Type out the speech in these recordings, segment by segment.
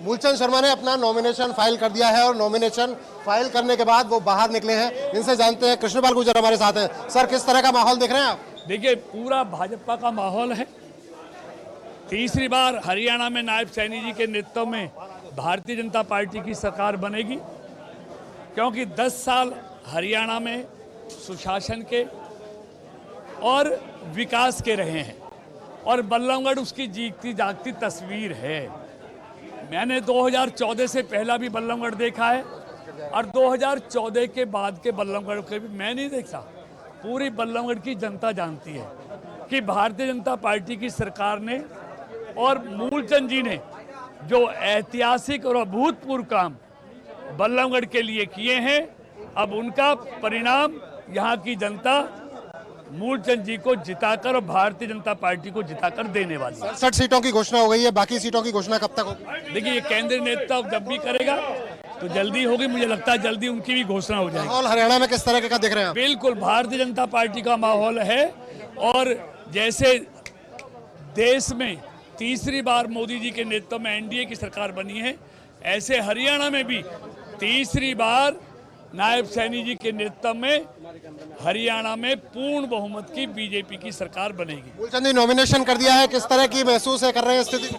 मूलचंद शर्मा ने अपना nomination file कर दिया है और नॉमिनेशन फाइल करने के बाद वो बाहर निकले हैं। इनसे जानते हैं। कृष्णपाल गुर्जर हमारे साथ हैं। सर, किस तरह का माहौल देख रहे हैं आप? देखिए, पूरा भाजपा का माहौल है। तीसरी बार हरियाणा में नायब सैनी जी के नेतृत्व में भारतीय जनता पार्टी की सरकार बनेगी, क्योंकि 10 साल हरियाणा में सुशासन के और विकास के रहे हैं और बल्लभगढ़ उसकी जीती जागती तस्वीर है। मैंने 2014 से पहला भी बल्लभगढ़ देखा है और 2014 के बाद के बल्लभगढ़ के भी मैं नहीं देखा। पूरी बल्लभगढ़ की जनता जानती है कि भारतीय जनता पार्टी की सरकार ने और मूलचंद जी ने जो ऐतिहासिक और अभूतपूर्व काम बल्लभगढ़ के लिए किए हैं, अब उनका परिणाम यहाँ की जनता मूलचंद जी को जिताकर और भारतीय जनता पार्टी को जिताकर देने वाली है। 67 सीटों की घोषणा हो गई है, बाकी सीटों की घोषणा कब तक होगी? देखिए, ये केंद्रीय नेतृत्व जब भी करेगा तो जल्दी होगी। मुझे लगता है जल्दी उनकी भी घोषणा हो जाएगी। माहौल हरियाणा में किस तरह का देख रहे हैं आप? बिल्कुल भारतीय जनता पार्टी का माहौल है और जैसे देश में तीसरी बार मोदी जी के नेतृत्व में एनडीए की सरकार बनी है, ऐसे हरियाणा में भी तीसरी बार नायब सैनी जी के नेतृत्व में हरियाणा में पूर्ण बहुमत की बीजेपी की सरकार बनेगी। मूलचंद जी नॉमिनेशन कर दिया है, किस तरह की महसूस है कर रहे हैं स्थिति?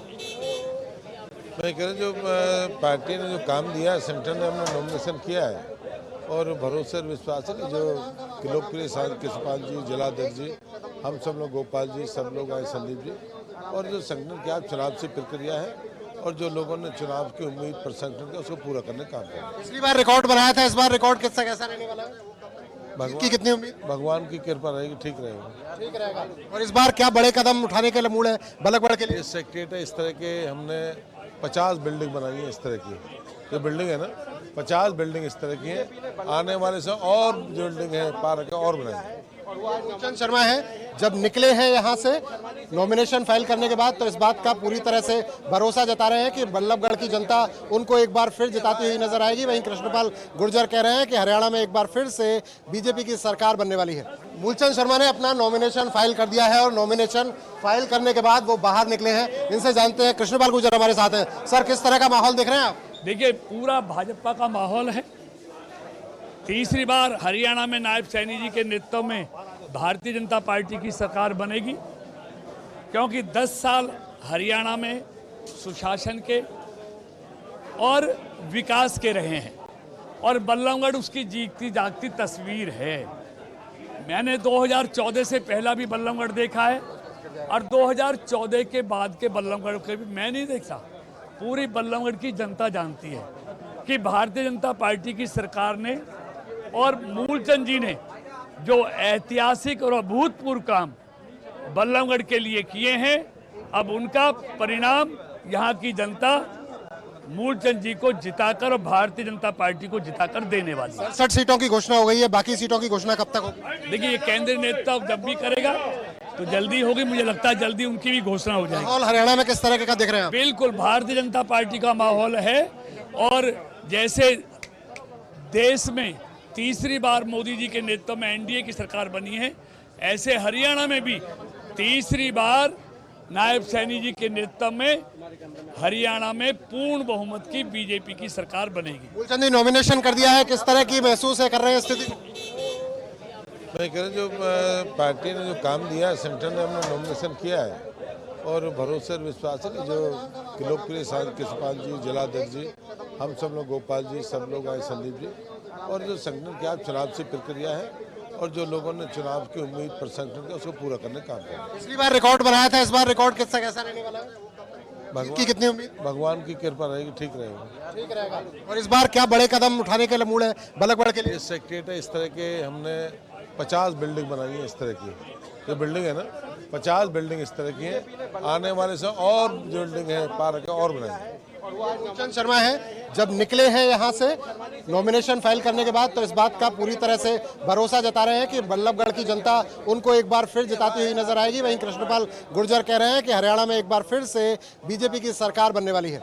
मैं कह रहा हूँ, जो पार्टी ने जो काम दिया है, सेंटर ने हमने नॉमिनेशन किया है और भरोसे और विश्वास है कि जो लोकप्रिय सांसद कृष्णपाल जी, जिलाध्यक्ष जी, हम सब लोग, गोपाल जी, सब लोग आए, संदीप जी, और जो संगठन की आज चुनाव से प्रक्रिया है और जो लोगों ने चुनाव की उम्मीद पर संगठन का उसको पूरा करने का काम किया। पिछली बार रिकॉर्ड बनाया था, इस बार रिकॉर्ड कैसा रहने वाला है? की कितनी उम्मीद? भगवान की कृपा रहेगी, ठीक रहेगा। ठीक रहेगा। और इस बार क्या बड़े कदम उठाने के लिए मूड है बल्लभगढ़ के लिए? इस सेक्रेटरीट है, इस तरह के हमने 50 बिल्डिंग बनाई है। इस तरह की जो बिल्डिंग है ना, 50 बिल्डिंग इस तरह की है। आने वाले से और जो बिल्डिंग है पार्क है और बनाएंगे। मूलचंद शर्मा है, जब निकले हैं यहाँ से नॉमिनेशन फाइल करने के बाद, तो इस बात का पूरी तरह से भरोसा जता रहे हैं कि बल्लभगढ़ की जनता उनको एक बार फिर जिताती हुई नजर आएगी। वहीं कृष्णपाल गुर्जर कह रहे हैं कि हरियाणा में एक बार फिर से बीजेपी की सरकार बनने वाली है। मूलचंद शर्मा ने अपना नॉमिनेशन फाइल कर दिया है और नॉमिनेशन फाइल करने के बाद वो बाहर निकले हैं। इनसे जानते हैं। कृष्णपाल गुर्जर हमारे साथ हैं। सर, किस तरह का माहौल देख रहे हैं आप? देखिए, पूरा भाजपा का माहौल है। तीसरी बार हरियाणा में नायब सैनी जी के नेतृत्व में भारतीय जनता पार्टी की सरकार बनेगी, क्योंकि 10 साल हरियाणा में सुशासन के और विकास के रहे हैं और बल्लभगढ़ उसकी जीती जागती तस्वीर है। मैंने 2014 से पहला भी बल्लभगढ़ देखा है और 2014 के बाद के बल्लभगढ़ के भी मैं नहीं देखा। पूरी बल्लभगढ़ की जनता जानती है कि भारतीय जनता पार्टी की सरकार ने और मूलचंद जी ने जो ऐतिहासिक और अभूतपूर्व काम बल्लभगढ़ के लिए किए हैं, अब उनका परिणाम यहाँ की जनता मूलचंद जी को जिताकर और भारतीय जनता पार्टी को जिताकर देने वाली है। 67 सीटों की घोषणा हो गई है, बाकी सीटों की घोषणा कब तक होगी? देखिए, ये केंद्रीय नेतृत्व जब भी करेगा तो जल्दी होगी। मुझे लगता है जल्दी उनकी भी घोषणा हो जाएगी। माहौल हरियाणा में किस तरह का देख रहे हैं आप? बिल्कुल भारतीय जनता पार्टी का माहौल है और जैसे देश में तीसरी बार मोदी जी के नेतृत्व में एनडीए की सरकार बनी है, ऐसे हरियाणा में भी तीसरी बार नायब सैनी जी के नेतृत्व में हरियाणा में पूर्ण बहुमत की बीजेपी की सरकार बनेगी। मूलचंद जी नॉमिनेशन कर दिया है, किस तरह की महसूस है कर रहे हैं स्थिति? मैं कह रहा हूँ, जो पार्टी ने जो काम दिया है, सेंटर ने हमने नॉमिनेशन किया है और भरोसे और विश्वास है कि जो लोकप्रिय सांसद कृष्णपाल जी, जिलाध्यक्ष जी, हम सब लोग, गोपाल जी, सब लोग आए, संदीप जी, और जो संगठन की आज चुनाव से प्रक्रिया है और जो लोगों ने चुनाव की उम्मीद पर संगठन का उसको पूरा करने का काम किया। पिछली बार रिकॉर्ड बनाया था, इस बार रिकॉर्ड कैसा रहने वाला है? की कितनी उम्मीद? भगवान की कृपा रहेगी, ठीक रहेगा। ठीक रहेगा। और इस बार क्या बड़े कदम उठाने के लिए मूड है बल्लभगढ़ के लिए? इस सेक्रेटरीट है, इस तरह के हमने 50 बिल्डिंग बनाई है। इस तरह की जो बिल्डिंग है ना, 50 बिल्डिंग इस तरह की है। आने वाले से और जो बिल्डिंग है पार्क है और बनाएंगे। मूलचंद शर्मा है, जब निकले हैं यहाँ से नॉमिनेशन फाइल करने के बाद, तो इस बात का पूरी तरह से भरोसा जता रहे हैं कि बल्लभगढ़ की जनता उनको एक बार फिर जिताती हुई नजर आएगी। वहीं कृष्णपाल गुर्जर कह रहे हैं कि हरियाणा में एक बार फिर से बीजेपी की सरकार बनने वाली है।